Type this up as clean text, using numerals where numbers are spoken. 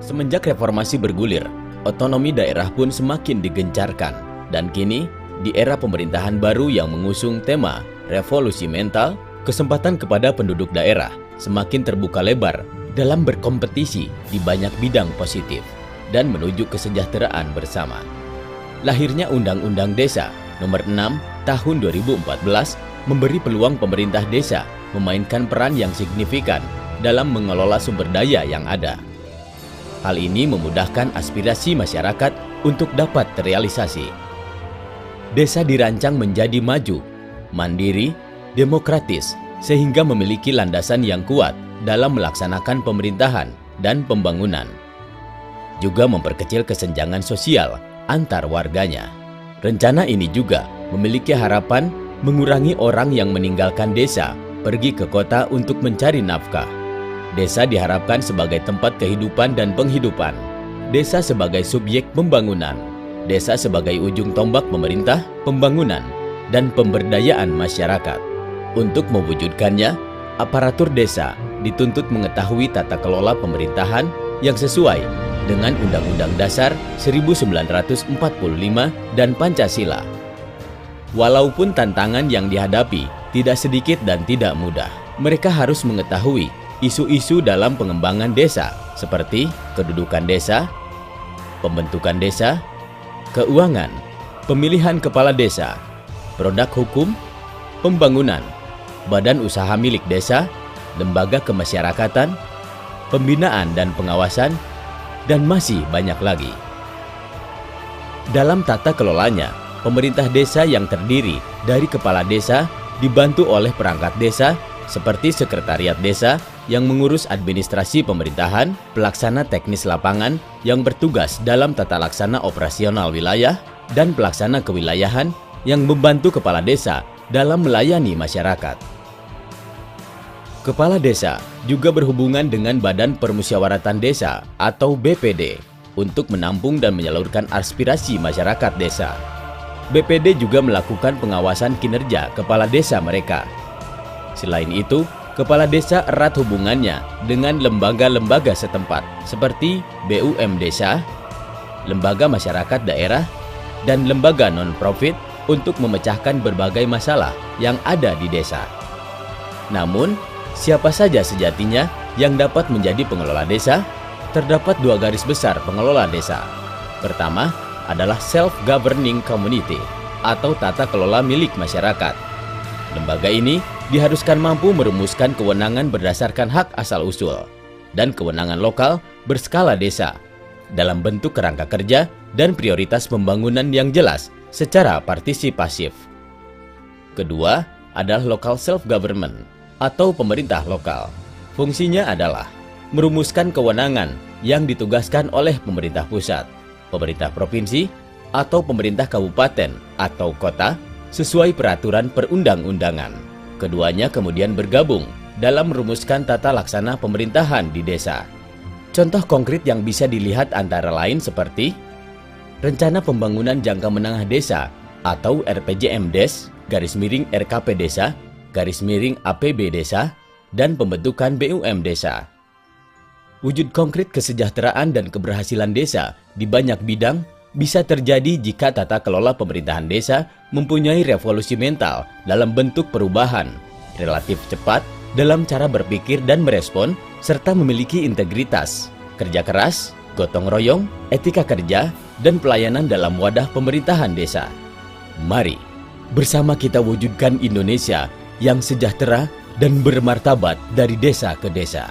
Semenjak reformasi bergulir, otonomi daerah pun semakin digencarkan. Dan kini, di era pemerintahan baru yang mengusung tema revolusi mental, kesempatan kepada penduduk daerah semakin terbuka lebar dalam berkompetisi di banyak bidang positif dan menuju kesejahteraan bersama. Lahirnya Undang-Undang Desa Nomor 6 Tahun 2014 memberi peluang pemerintah desa memainkan peran yang signifikan dalam mengelola sumber daya yang ada. Hal ini memudahkan aspirasi masyarakat untuk dapat terrealisasi. Desa dirancang menjadi maju, mandiri, demokratis, sehingga memiliki landasan yang kuat dalam melaksanakan pemerintahan dan pembangunan. Juga memperkecil kesenjangan sosial antar warganya. Rencana ini juga memiliki harapan mengurangi orang yang meninggalkan desa pergi ke kota untuk mencari nafkah. Desa diharapkan sebagai tempat kehidupan dan penghidupan. Desa sebagai subjek pembangunan. Desa sebagai ujung tombak pemerintah, pembangunan, dan pemberdayaan masyarakat. Untuk mewujudkannya, aparatur desa dituntut mengetahui tata kelola pemerintahan yang sesuai dengan Undang-Undang Dasar 1945 dan Pancasila. Walaupun tantangan yang dihadapi tidak sedikit dan tidak mudah, mereka harus mengetahui isu-isu dalam pengembangan desa seperti kedudukan desa, pembentukan desa, keuangan, pemilihan kepala desa, produk hukum, pembangunan, badan usaha milik desa, lembaga kemasyarakatan, pembinaan dan pengawasan, dan masih banyak lagi. Dalam tata kelolanya, pemerintah desa yang terdiri dari kepala desa dibantu oleh perangkat desa seperti sekretariat desa yang mengurus administrasi pemerintahan, pelaksana teknis lapangan yang bertugas dalam tata laksana operasional wilayah, dan pelaksana kewilayahan yang membantu kepala desa dalam melayani masyarakat. Kepala desa juga berhubungan dengan Badan Permusyawaratan Desa atau BPD untuk menampung dan menyalurkan aspirasi masyarakat desa. BPD juga melakukan pengawasan kinerja kepala desa mereka. Selain itu, kepala desa erat hubungannya dengan lembaga-lembaga setempat seperti BUM Desa, lembaga masyarakat daerah, dan lembaga non-profit untuk memecahkan berbagai masalah yang ada di desa. Namun, siapa saja sejatinya yang dapat menjadi pengelola desa? Terdapat dua garis besar pengelola desa. Pertama adalah self-governing community atau tata kelola milik masyarakat. Lembaga ini diharuskan mampu merumuskan kewenangan berdasarkan hak asal-usul dan kewenangan lokal berskala desa dalam bentuk kerangka kerja dan prioritas pembangunan yang jelas secara partisipasif. Kedua adalah local self-government atau pemerintah lokal. Fungsinya adalah merumuskan kewenangan yang ditugaskan oleh pemerintah pusat, pemerintah provinsi, atau pemerintah kabupaten atau kota sesuai peraturan perundang-undangan. Keduanya kemudian bergabung dalam merumuskan tata laksana pemerintahan di desa. Contoh konkret yang bisa dilihat antara lain seperti Rencana Pembangunan Jangka Menengah Desa atau RPJMDes, _RKP Desa, _APB Desa, dan pembentukan BUM Desa. Wujud konkret kesejahteraan dan keberhasilan desa di banyak bidang bisa terjadi jika tata kelola pemerintahan desa mempunyai revolusi mental dalam bentuk perubahan, relatif cepat dalam cara berpikir dan merespon, serta memiliki integritas, kerja keras, gotong royong, etika kerja, dan pelayanan dalam wadah pemerintahan desa. Mari bersama kita wujudkan Indonesia yang sejahtera dan bermartabat dari desa ke desa.